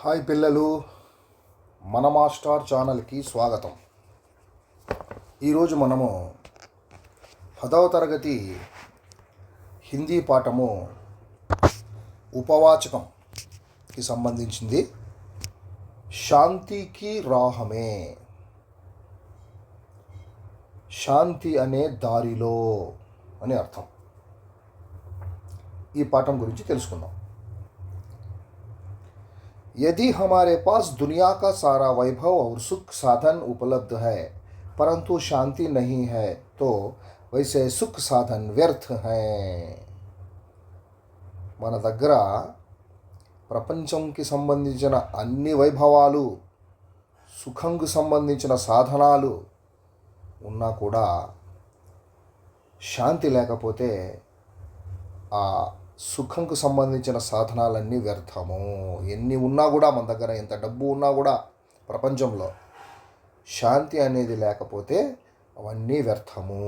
Hi పిల్లలు, మన master ఛానల్కి స్వాగతం. ఈరోజు మనము 10వ తరగతి హిందీ పాఠము ఉపవాచకంకి సంబంధించింది. శాంతికి రాహమే, శాంతి అనే దారిలో అని అర్థం. ఈ పాఠం గురించి తెలుసుకుందాం. यदि हमारे पास दुनिया का सारा वैभव और सुख साधन उपलब्ध है परंतु शांति नहीं है तो वैसे सुख साधन व्यर्थ हैं. మన దగ్గర ప్రపంచంకి సంబంధించిన అన్ని వైభవాలు, సుఖంకు సంబంధించిన సాధనాలు ఉన్నా కూడా శాంతి లేకపోతే ఆ సుఖంకు సంబంధించిన సాధనాలన్నీ వ్యర్థము. ఎన్ని ఉన్నా కూడా, మన దగ్గర ఎంత డబ్బు ఉన్నా కూడా ప్రపంచంలో శాంతి అనేది లేకపోతే అవన్నీ వ్యర్థము.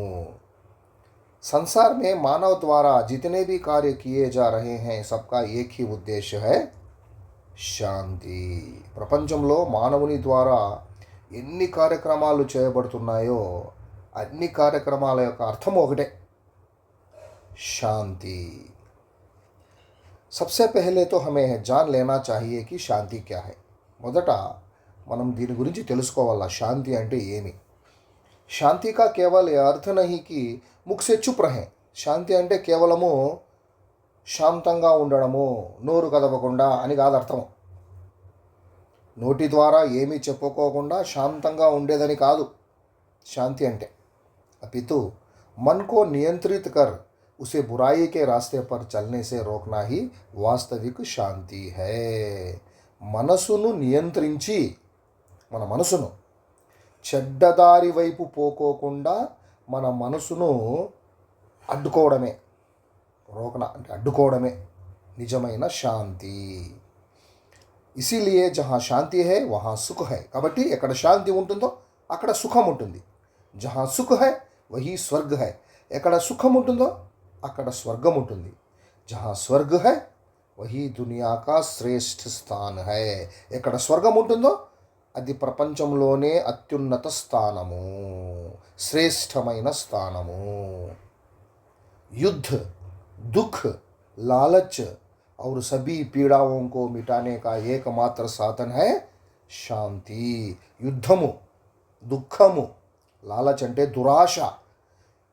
संसार में मानव द्वारा जितने भी कार्य किए जा रहे हैं सबका एक ही उद्देश्य है శాంతి. ప్రపంచంలో మానవుని ద్వారా ఎన్ని కార్యక్రమాలు చేయబడుతున్నాయో అన్ని కార్యక్రమాల యొక్క అర్థం ఒకటే, శాంతి. सबसे पहले तो हमें जान लेना चाहिए कि శాంతి क्या है. మొదట మనం దీని గురించి తెలుసుకోవాలా, శాంతి అంటే ఏమి. శాంతి కా కేవల్ ఏ అర్థ నహీ కి ముఖ్ సే చుప్ రహే. శాంతి అంటే కేవలము శాంతంగా ఉండడము, నోరు కదపకుండా అని కాదు అర్థం. నోటి ద్వారా ఏమీ చెప్పుకోకుండా శాంతంగా ఉండేదని కాదు శాంతి అంటే. అపితు మన్ కో నియంత్రిత కర్ उसे बुराई के रास्ते पर चलने से रोकना ही वास्तविक शांति है. మనసును నియంత్రించి, మన మనసును చెడ్డదారి వైపు పోకోకుండా మన మనసును అడ్డుకోవడమే, రోకన అంటే అడ్డుకోవడమే నిజమైన శాంతి. ఇసిలియే జహా శాంతి హై వహా సుఖ్ హై. కాబట్టి ఎక్కడ శాంతి ఉంటుందో అక్కడ సుఖం ఉంటుంది. జహా సుఖ్ హై వహీ స్వర్గ్ హై. ఎక్కడ సుఖం ఉంటుందో అక్కడ స్వర్గం ఉంటుంది. జహా స్వర్గ్ హై వహీ దునియా కా శ్రేష్ఠ స్థాన్ హై. ఎక్కడ స్వర్గం ఉంటుందో అది ప్రపంచంలోనే అత్యున్నత స్థానము, శ్రేష్టమైన స్థానము. युद्ध, दुख, लालच और सभी पीड़ाओं को मिटाने का एकमात्र साधन है శాంతి. యుద్ధము, దుఃఖము, లాలచ్ అంటే దురాశ,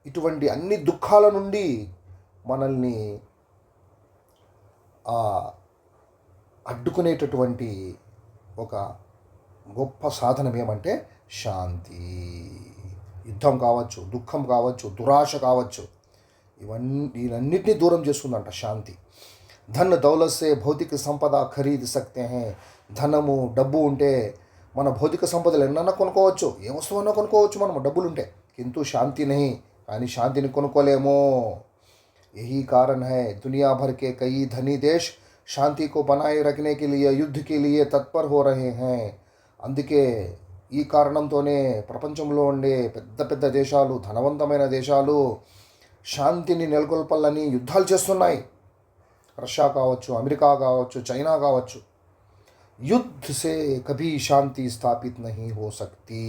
ఇటువంటి అన్ని దుఃఖాల నుండి మనల్ని అడ్డుకునేటటువంటి ఒక గొప్ప సాధనం ఏమంటే శాంతి. యుద్ధం కావచ్చు, దుఃఖం కావచ్చు, దురాశ కావచ్చు, వీటన్నిటినీ దూరం చేస్తుందంట శాంతి. ధన్ దౌలత్ సే భౌతిక సంపద ఖరీద్ సక్తే హే. ధనము, డబ్బు ఉంటే మన భౌతిక సంపదలు ఎన్నన్నా కొనుక్కోవచ్చు, ఏ వస్తువన్నా కొనుక్కోవచ్చు మనం డబ్బులుంటే. కింటూ శాంతి నహీ, కానీ శాంతిని కొనుక్కోలేమో. यही कारण है दुनिया भर के कई धनी देश शांति को बनाए रखने के लिए युद्ध के लिए तत्पर हो रहे हैं. అందుకే ఈ కారణంతోనే ప్రపంచంలో ఉండే పెద్ద పెద్ద దేశాలు, ధనవంతమైన దేశాలు శాంతిని నెలకొల్పాలని యుద్ధాలు చేస్తున్నాయి. రష్యా కావచ్చు, అమెరికా కావచ్చు, చైనా కావచ్చు. యుద్ధ సే కభీ శాంతి స్థాపిత్ నహీ హో సక్తి.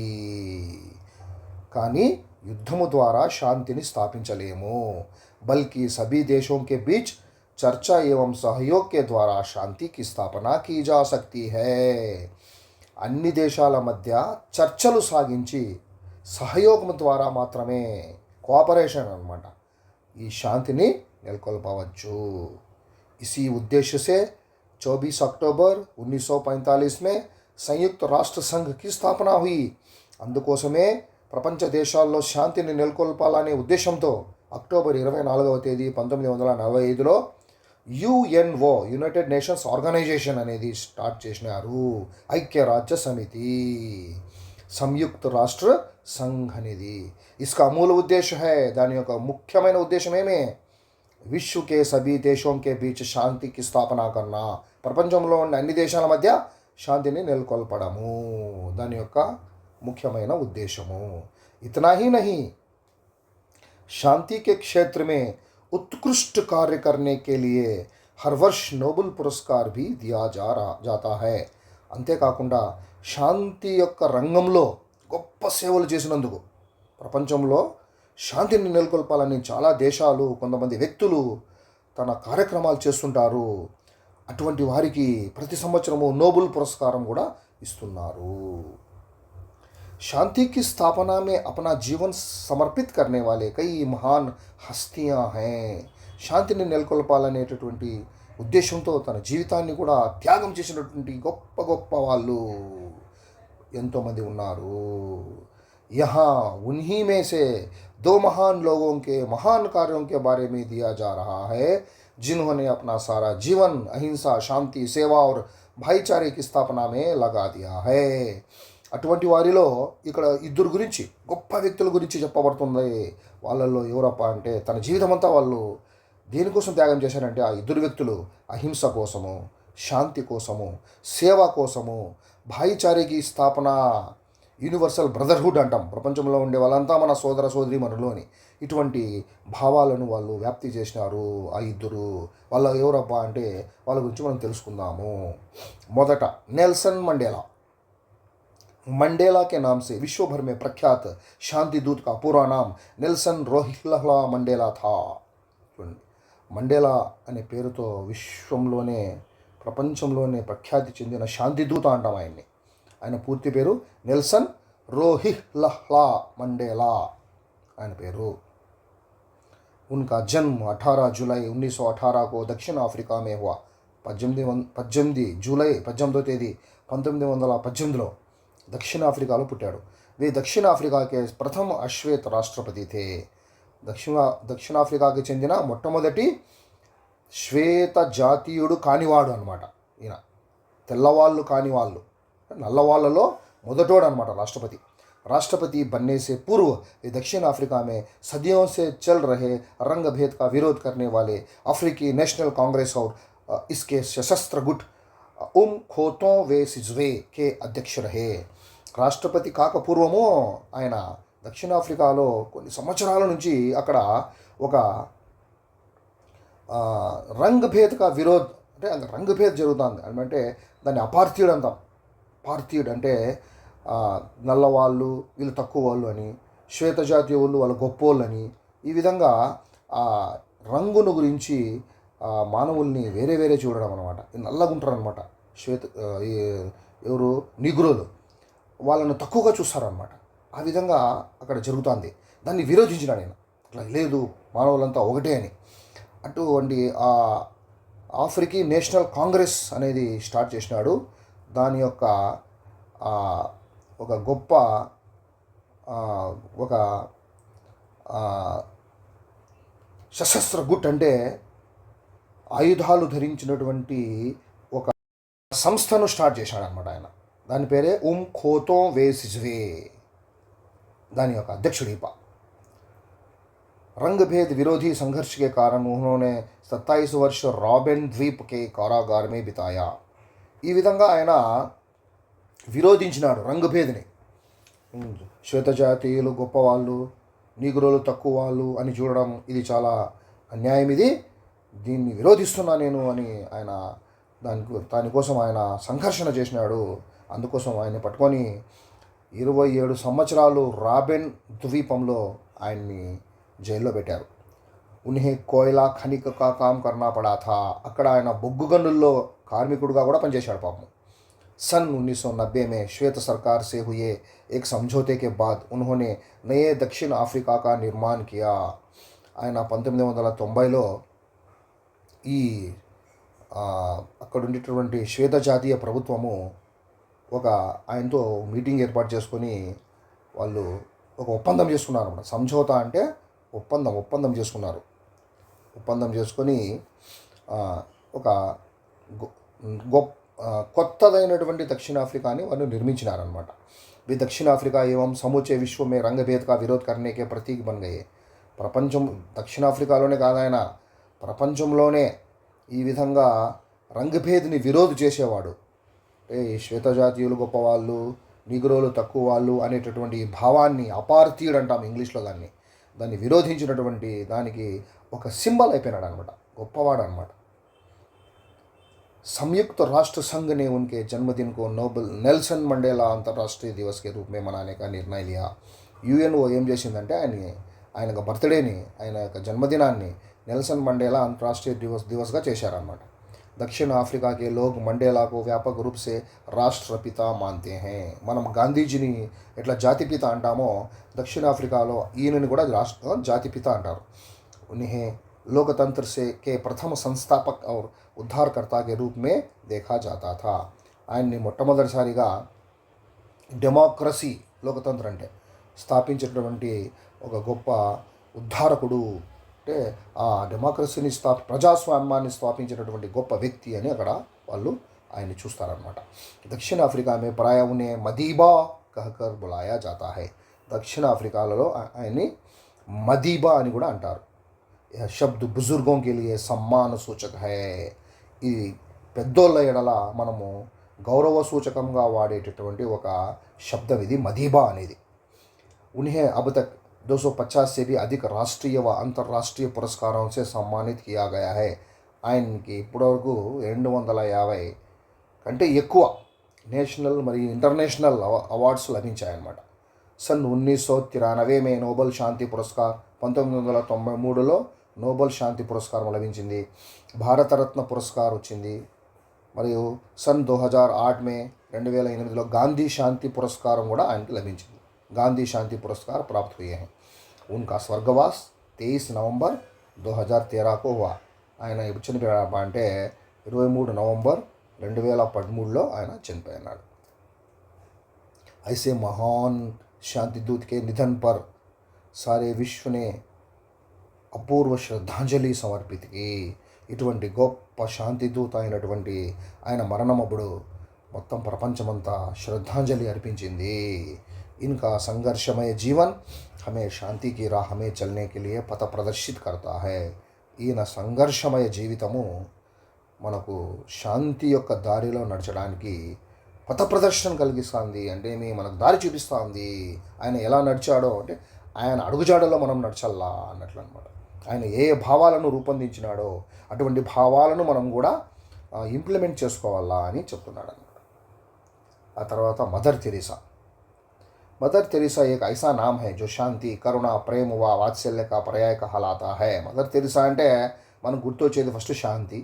కానీ యుద్ధము ద్వారా శాంతిని స్థాపించలేము. बल्कि सभी देशों के बीच चर्चा एवं सहयोग के द्वारा शांति की स्थापना की जा सकती है. అన్ని దేశాల మధ్య చర్చలు సాగించి సహయోగం ద్వారా మాత్రమే, కోఆపరేషన్ అన్నమాట, ఈ శాంతిని నెలకొల్పవచ్చు. इसी उद्देश्य से 24 अक्टूबर 1945 में संयुक्त राष्ट्र संघ की स्थापना हुई. అందుకోసమే ప్రపంచ దేశాల్లో శాంతిని నెలకొల్పాలనే ఉద్దేశంతో అక్టోబర్ 24వ తేదీ 1945లో యుఎన్ఓ, యునైటెడ్ నేషన్స్ ఆర్గనైజేషన్ అనేది స్టార్ట్ చేసినారు. ఐక్యరాజ్య సమితి, సంయుక్త రాష్ట్ర సంఘ్ అనేది. ఇస్కా మూల ఉద్దేశ హై, దాని యొక్క ముఖ్యమైన ఉద్దేశం ఏమే, విశ్వ కే సభీ దేశోం కే బీచ్ శాంతికి స్థాపన కన్నా, ప్రపంచంలో ఉన్న అన్ని దేశాల మధ్య శాంతిని నెలకొల్పడము దాని యొక్క ముఖ్యమైన ఉద్దేశము. ఇతనా హీ నహీ, शांति के क्षेत्र में उत्कृष्ट कार्य करने के लिए हर वर्ष नोबेल पुरस्कार भी दिया जाता है. అంతేకాకుండా శాంతి యొక్క రంగంలో గొప్ప సేవలు చేసినందుకు ప్రపంచంలో శాంతిని నెలకొల్పాలని చాలా దేశాలు, కొంతమంది వ్యక్తులు తన కార్యక్రమాలు చేస్తుంటారు. అటువంటి వారికి ప్రతి సంవత్సరము నోబెల్ పురస్కారం కూడా ఇస్తున్నారు. शांति की स्थापना में अपना जीवन समर्पित करने वाले कई महान హస్తియా హై. శాంతిని నెలకొల్పాలనేటటువంటి ఉద్దేశంతో తన జీవితాన్ని కూడా త్యాగం చేసినటువంటి గొప్ప గొప్ప వాళ్ళు ఎంతోమంది ఉన్నారు. यहाँ उन्हीं में से दो महान लोगों के महान कार्यों के बारे में दिया जा रहा है जिन्होंने अपना सारा जीवन अहिंसा, शांति, सेवा और भाईचारे की स्थापना में लगा दिया है. అటువంటి వారిలో ఇక్కడ ఇద్దరు గురించి, గొప్ప వ్యక్తుల గురించి చెప్పబడుతుంది. వాళ్ళల్లో ఎవరప్ప అంటే తన జీవితం అంతా వాళ్ళు దేనికోసం త్యాగం చేశారంటే ఆ ఇద్దరు వ్యక్తులు అహింస కోసము, శాంతి కోసము, సేవ కోసము, భాయిచారేకి స్థాపన, యూనివర్సల్ బ్రదర్హుడ్ అంటాం. ప్రపంచంలో ఉండే వాళ్ళంతా మన సోదర సోదరి మనలోని ఇటువంటి భావాలను వాళ్ళు వ్యాప్తి చేసినారు ఆ ఇద్దరు. వాళ్ళ ఎవరప్ప అంటే వాళ్ళ గురించి మనం తెలుసుకుందాము. మొదట నెల్సన్ మండేలా. मंडेला के नाम से विश्व भर में प्रख्यात शांति दूत का पूरा नाम నెల్సన్ రోహిల్లా మండేలా था. చూడండి, మండేలా అనే పేరుతో విశ్వంలోనే, ప్రపంచంలోనే ప్రఖ్యాతి చెందిన శాంతి దూత అంటాం ఆయన్ని. ఆయన పూర్తి పేరు నెల్సన్ రోహిల్లా మండేలా ఆయన పేరు. उनका जन्म 18 जुलाई 1918 को दक्षिण अफ्रीका में हुआ. 18 జూలై 18వ తేదీ 1918లో దక్షిణాఫ్రికాలో పుట్టాడు. वे దక్షిణాఫ్రికా के प्रथम अश्वेत राष्ट्रपति थे. దక్షిణాఫ్రికాకి చెందిన మొట్టమొదటి శ్వేత జాతీయుడు కానివాడు అనమాట ఈయన. తెల్లవాళ్ళు కానివాళ్ళు, నల్లవాళ్ళలో మొదటోడు అనమాట రాష్ట్రపతి. राष्ट्रपति बनने से पूर्व वे दक्षिण अफ्रीका में सदियों से चल रहे रंग भेद का विरोध करने वाले अफ्रीकी नेशनल कांग्रेस और इसके सशस्त्र गुट खोतों वे सिज्वे के अध्यक्ष रहे. రాష్ట్రపతి కాక పూర్వము ఆయన దక్షిణాఫ్రికాలో కొన్ని సంవత్సరాల నుంచి అక్కడ ఒక రంగ్ భేద్గా విరోధ్ అంటే రంగ్ భేద్ జరుగుతుంది అంటే దాన్ని అపార్థియుడు అంటాం. పార్థియుడు అంటే నల్లవాళ్ళు వీళ్ళు తక్కువ వాళ్ళు అని, శ్వేత జాతీయ వాళ్ళు వాళ్ళ గొప్ప వాళ్ళు అని, ఈ విధంగా ఆ రంగును గురించి మానవుల్ని వేరే వేరే చూడడం అనమాట. నల్లగా ఉంటారు అనమాట శ్వేత ఎవరు నిగ్రోలు, వాళ్ళను తక్కువగా చూస్తారనమాట. ఆ విధంగా అక్కడ జరుగుతుంది. దాన్ని విరోధించినాడు ఆయన. అట్లా లేదు, మానవులంతా ఒకటే అని. అటువంటి ఆ ఆఫ్రికీ నేషనల్ కాంగ్రెస్ అనేది స్టార్ట్ చేసినాడు. దాని యొక్క ఒక గొప్ప ఒక సశస్త్ర గుట్ అంటే ఆయుధాలు ధరించినటువంటి ఒక సంస్థను స్టార్ట్ చేశాడు అనమాట ఆయన. దాని పేరే ఖోతో వే సిజ్వే, దాని యొక్క అధ్యక్షుడు ఈప. रंग भेद विरोधी संघर्ष के कारण उन्होंने 27 वर्ष रॉबिन द्वीप के कारागार में बिताया. ఈ విధంగా ఆయన విరోధించినాడు రంగభేద్ని. శ్వేత జాతీయులు గొప్పవాళ్ళు, నీగ్రోలు తక్కువ వాళ్ళు అని చూడడం ఇది చాలా అన్యాయం, ఇది దీన్ని విరోధిస్తున్నా నేను అని ఆయన దానికోసం ఆయన సంఘర్షణ చేసినాడు. అందుకోసం ఆయన పట్టుకొని 27 సంవత్సరాలు రాబెన్ ద్వీపంలో ఆయన్ని జైల్లో పెట్టారు. ఉన్హే కోయిలా ఖనిక కా కామ్ కర్నా పడా థా. అక్కడ ఆయన బొగ్గు గనుల్లో కార్మికుడుగా కూడా పనిచేశాడు పాపం. सन 1990 में श्वेत सरकार से हुए एक समझौते के बाद उन्होंने नए दक्षिण अफ्रीका का निर्माण किया. ఆయన 1990లో ఈ అక్కడ ఉండేటటువంటి శ్వేత జాతీయ ప్రభుత్వము ఒక ఆయనతో మీటింగ్ ఏర్పాటు చేసుకొని వాళ్ళు ఒక ఒప్పందం చేసుకున్నారు అన్నమాట. సంఝోతా అంటే ఒప్పందం చేసుకున్నారు. ఒప్పందం చేసుకొని ఒక కొత్తదైనటువంటి దక్షిణాఫ్రికాని వాళ్ళు నిర్మించినారనమాట. వి దక్షిణాఫ్రికా ఏవం సమూచే విశ్వ మే రంగభేద్ కా విరోధ్ కర్నేకే ప్రతీక్ బన్ గయే. ప్రపంచం దక్షిణాఫ్రికాలోనే కాదాయన, ప్రపంచంలోనే ఈ విధంగా రంగభేద్ని విరోధ్ చేసేవాడు. ఈ శ్వేత జాతీయులు గొప్పవాళ్ళు, నిగ్రోలు తక్కువ వాళ్ళు అనేటటువంటి భావాన్ని అపార్థియుడు అంటాం ఇంగ్లీష్లో దాన్ని విరోధించినటువంటి దానికి ఒక సింబల్ అయిపోయినాడు అనమాట, గొప్పవాడు అనమాట. संयुक्त राष्ट्र संघ ने उनके जन्मदिन को नोबल नेल्सन मंडेला अंतर्राष्ट्रीय दिवस के रूप में मनाने का निर्णय लिया. యుఎన్ఓ ఏం చేసిందంటే ఆయన యొక్క బర్త్డేని, ఆయన యొక్క జన్మదినాన్ని నెల్సన్ మండేలా अंतर्राष्ट्रीय दिवसగా చేశారన్నమాట. दक्षिण अफ्रीका के लोग मंडेला को व्यापक रूप से రాష్ట్రపిత మాన్తే హే. మనం గాంధీజీని ఎట్లా జాతిపిత అంటామో దక్షిణాఫ్రికాలో ఈయనని కూడా జాతిపిత అంటారు. उन्हें लोकतंत्र से के प्रथम संस्थापक और उद्धारकर्ता के रूप में देखा जाता था. ఆయన్ని మొట్టమొదటిసారిగా డెమోక్రసీ, లోకతంత్ర అంటే స్థాపించేటటువంటి ఒక గొప్ప ఉద్ధారకుడు, అంటే ఆ డెమోక్రసీని ప్రజాస్వామ్యాన్ని స్థాపించినటువంటి గొప్ప వ్యక్తి అని అక్కడ వాళ్ళు ఆయన్ని చూస్తారనమాట. దక్షిణాఫ్రికా మే ప్రాయ ఉన్హే మదీబా కహకర్ బులాయా జాతా హై. దక్షిణాఫ్రికాలో ఆయన్ని మదీబా అని కూడా అంటారు. శబ్ద్ బుజుర్గోం కే లియే సమ్మాన సూచక హై. ఈ పెద్దోళ్ళ ఎడల మనము గౌరవ సూచకంగా వాడేటటువంటి ఒక శబ్దం ఇది మదీబా అనేది. उन्हें अब तक 250 से भी अधिक राष्ट्रीय व अंतर्राष्ट्रीय पुरस्कारों से सम्मानित किया गया है. ఆయనకి ఇప్పటివరకు 250 కంటే ఎక్కువ నేషనల్ మరియు ఇంటర్నేషనల్ అవార్డ్స్ లభించాయన్నమాట. सन 1993 में నోబెల్ శాంతి పురస్కార్, 1993లో నోబెల్ శాంతి పురస్కారం లభించింది. భారతరత్న పురస్కార్ వచ్చింది. మరియు सन 2008 में 2008లో గాంధీ శాంతి పురస్కారం కూడా ఆయనకి లభించింది. गांधी शांति पुरस्कार प्राप्त हुए हैं. उनका स्वर्गवास 23 नवंबर 2013 को हुआ. ఆయన ఇప్పుడు చనిపోయాడు అంటే 23 నవంబర్ 2013లో ఆయన చనిపోయినాడు. ऐसे महान शांति दूत के निधन पर सारे विश्व ने అపూర్వ శ్రద్ధాంజలి సమర్పిత की. ఇటువంటి గొప్ప శాంతి దూత అయినటువంటి ఆయన మరణమప్పుడు మొత్తం ప్రపంచమంతా శ్రద్ధాంజలి అర్పించింది. इनका संघर्षमय जीवन हमें शांति की राह में चलने के लिए पथ प्रदर्शित करता है. ఈయన సంఘర్షమయ జీవితము మనకు శాంతి యొక్క దారిలో నడచడానికి పథ ప్రదర్శన కలిగిస్తుంది. అంటే మనకు దారి చూపిస్తుంది. ఆయన ఎలా నడిచాడో అంటే ఆయన అడుగుజాడలో మనం నడచల్లా అన్నట్లు అనమాట. ఆయన ఏ భావాలను రూపొందించినాడో అటువంటి భావాలను మనం కూడా ఇంప్లిమెంట్ చేసుకోవాలా అని చెప్తున్నాడు అనమాట. ఆ తర్వాత మదర్ తెరీసా. मदर तेरेसा एक ऐसा नाम है जो शांति, करुणा, प्रेम व वात्सल्य का पर्याय कहलाता है. मदर तेरेसा అంటే మనకు గుర్తొచ్చేది ఫస్ట్ శాంతి,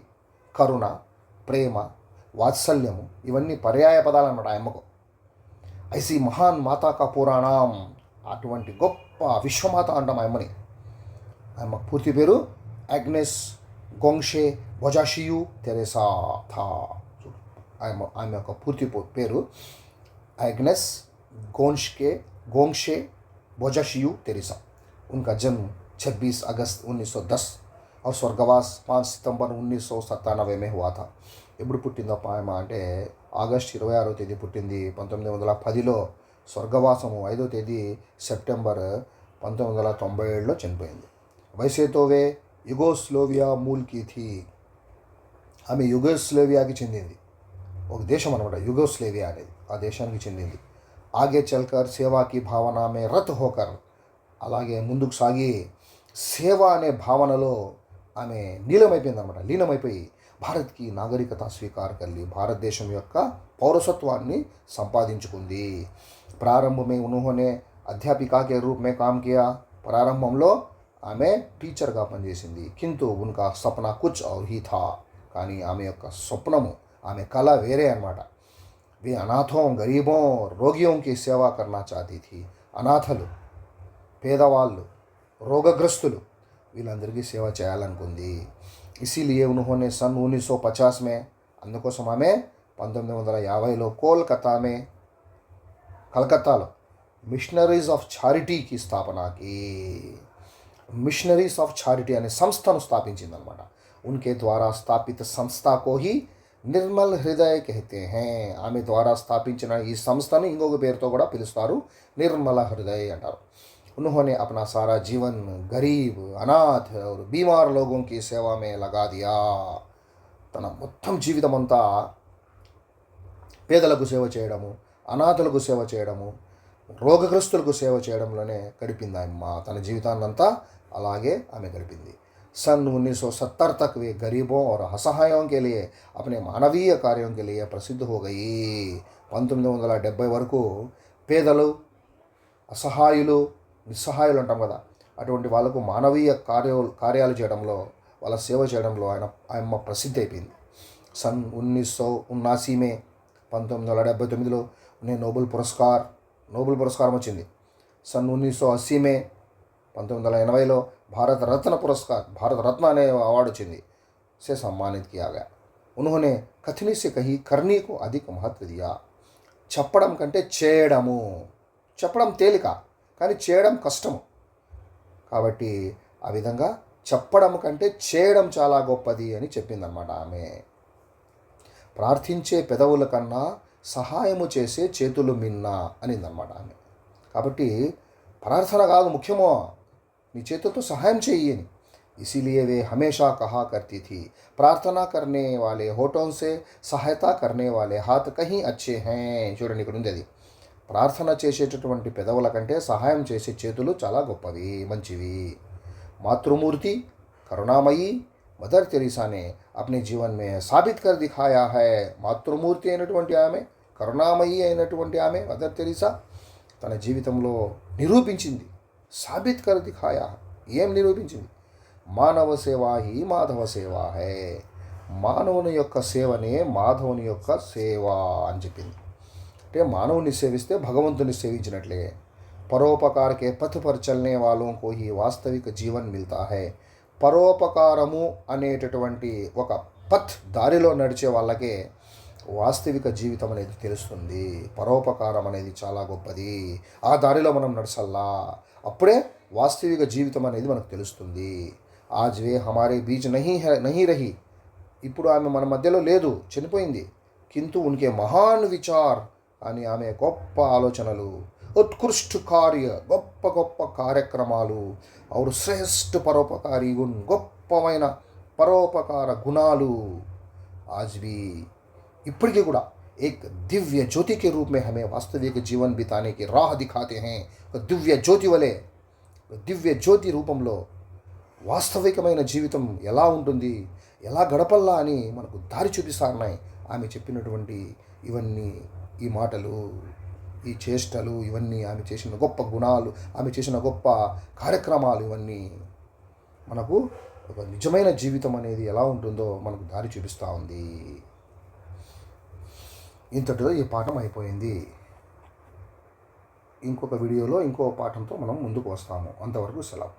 కరుణ, ప్రేమ, వాత్సల్యము, ఇవన్నీ పర్యాయ పదాలు అన్నమాట ఆయమ్మకు. ఐసీ మహాన్ మాతా కా పురాణం, అటువంటి గొప్ప విశ్వమాత అంటాం ఆయమ్మని. ఆయమ్మ పూర్తి పేరు అగ్నెస్ గోంగ్షే బొజాషియు తెరేసా థా. ఆమె యొక్క పూర్తి పేరు అగ్నెస్ गोंशे बोजाशियू तेरेसा. उनका जन्म 26 अगस्त 1910 और स्वर्गवास 5 सितंबर 1997 में हुआ था. ఎప్పుడు పుట్టిందప్ప ఆమె అంటే ఆగస్ట్ 26వ తేదీ పుట్టింది. 1910లో స్వర్గవాసము 5వ తేదీ సెప్టెంబర్ 1997లో చనిపోయింది. वैसे तो वे యుగోస్లోవియా మూల్ की थी. ఆమె యుగోస్లోవియాకి చెందింది. ఒక దేశం అనమాట యుగోస్లోవియా అనేది, ఆ దేశానికి చెందింది. ఆగే చల్కర్ సేవా కి భావన మే రత్ హోకర్, అలాగే ముందుకు సాగి సేవ అనే భావనలో ఆమె లీనమైపోయి భారత్కి నాగరికత స్వీకారకల్లి, భారతదేశం యొక్క పౌరసత్వాన్ని సంపాదించుకుంది. ప్రారంభమే ఉన్హోనే అధ్యాపికా కే రూప్ మే కామ్ కియా. ప్రారంభంలో ఆమె టీచర్గా పనిచేసింది. కింటూ ఉన్కా సప్నా కుచ్ ఔర్ హీ థా. కానీ ఆమె యొక్క స్వప్నము, ఆమె కళ వేరే అన్నమాట. वे अनाथों, गरीबों, रोगियों की सेवा करना चाहती थी. అనాథలు, పేదవాళ్ళు, రోగగ్రస్తులు వీళ్ళందరికీ సేవ చేయాలనుకుంది. ఇసిలియే ఉన్హోనే सन 1950 में, అందుకోసం ఆమె 1950లో కలకత్తాలో మిషనరీస్ ఆఫ్ చారిటీకి స్థాపనకి, మిషనరీస్ ఆఫ్ చారిటీ అనే సంస్థను స్థాపించిందనమాట. ఉన్కే ద్వారా స్థాపిత సంస్థకో హి నిర్మల్ హృదయ कहते हैं. ఆమె ద్వారా స్థాపించిన ఈ సంస్థను ఇంకొక పేరుతో కూడా పిలుస్తారు, నిర్మల హృదయ అంటారు. उन्होंने अपना सारा जीवन गरीब, अनाथ और बीमार लोगों की सेवा में लगा दिया. తన మొత్తం జీవితం అంతా పేదలకు సేవ చేయడము, అనాథలకు సేవ చేయడము, రోగగ్రస్తులకు సేవ చేయడంలోనే గడిపింది అమ్మ. తన జీవితాన్నంతా అలాగే ఆమె గడిపింది. सन 1970 तक वे गरीबों और असहायों के लिए अपने मानवीय कार्यों के लिए प्रसिद्ध हो गई. 1970 వరకు పేదలు, అసహాయులు, నిస్సహాయులు అంటాం కదా, అటువంటి వాళ్ళకు మానవీయ కార్యాలు చేయడంలో, వాళ్ళ సేవ చేయడంలో ఆయమ్మ ప్రసిద్ధి అయిపోయింది. सन 1979 మే 1979లో నోబెల్ పురస్కారం వచ్చింది. सन 1980 మే 1980లో भारत रत्न अने अवार्ड వచ్చింది से सम्मानित किया गया. उन्होंने कथनी से कहीं करने को अधिक महत्व दिया. చెప్పడం కంటే చేయడము, చెప్పడం తేలిక కానీ చేయడం కష్టము. కాబట్టి ఆ విధంగా చెప్పడం కంటే చేయడం చాలా గొప్పది అని చెప్పిందనమాట ఆమె. ప్రార్థించే పెదవుల కన్నా సహాయము చేసే చేతులు మిన్న అనిందనమాట ఆమె. కాబట్టి ప్రార్థన కాదు ముఖ్యమో, నీ చేతులతో సహాయం చెయ్యి అని. इसीलिए वे हमेशा कहा करती थी, प्रार्थना करने वाले होठों से सहायता करने वाले हाथ कहीं अच्छे हैं. చూడండి ఇక్కడ ఉంది అది. ప్రార్థన చేసేటటువంటి పెదవుల కంటే సహాయం చేసే చేతులు చాలా గొప్పవి, మంచివి. మాతృమూర్తి కరుణామయి मदर तेरेसा ने अपने जीवन में साबित कर दिखाया है. మాతృమూర్తి అయినటువంటి ఆమె, కరుణామయి అయినటువంటి ఆమె మదర్ తెరీసా తన జీవితంలో నిరూపించింది. సాబిత్ కర్ దిఖాయా, ఏం నిరూపించింది? మానవ సేవ హి మాధవ సేవ హై, మానవుని యొక్క సేవనే మాధవుని యొక్క సేవ అని చెప్పింది. అంటే మానవుని సేవిస్తే భగవంతుని సేవించినట్లే. పరోపకార కే పథ్ పర్ చల్నే వాలోं को ही వాస్తవిక జీవన్ మిల్తా హై. పరోపకారము అనేటటువంటి ఒక పథ్, దారిలో నడిచే వాళ్ళకే వాస్తవిక జీవితం అనేది తెలుస్తుంది. పరోపకారం అనేది చాలా గొప్పది, ఆ దారిలో మనం నడచల్లా, అప్పుడే వాస్తవిక జీవితం అనేది మనకు తెలుస్తుంది. ఆజ్ వే హమారే బీచ్ నహీ రహి, ఇప్పుడు ఆమె మన మధ్యలో లేదు, చనిపోయింది. కింటూ ఉన్కే మహాన్ విచార్ అని ఆమె గొప్ప ఆలోచనలు, ఉత్కృష్ట కార్య, గొప్ప గొప్ప కార్యక్రమాలు, और శ్రేష్ఠ పరోపకారి గుణ్, గొప్పమైన పరోపకార గుణాలు ఆజ్ भी ఇప్పటికీ కూడా एक दिव्य ज्योति के रूप में हमें वास्तविक जीवन बिताने की राह दिखाते हैं. దివ్య జ్యోతి వలె, దివ్య జ్యోతి రూపంలో వాస్తవికమైన జీవితం ఎలా ఉంటుంది, ఎలా గడపల్లా అని మనకు దారి చూపిస్తున్నాయి ఆమె చెప్పినటువంటి ఇవన్నీ, ఈ మాటలు, ఈ చేష్టలు, ఇవన్నీ ఆమె చేసిన గొప్ప గుణాలు, ఆమె చేసిన గొప్ప కార్యక్రమాలు, ఇవన్నీ మనకు ఒక నిజమైన జీవితం అనేది ఎలా ఉంటుందో మనకు దారి చూపిస్తూ ఉంది. ఇంతటితో ఈ పాఠం అయిపోయింది. ఇంకొక వీడియోలో ఇంకో పాఠంతో మనం ముందుకు వస్తాము. అంతవరకు సెలవు.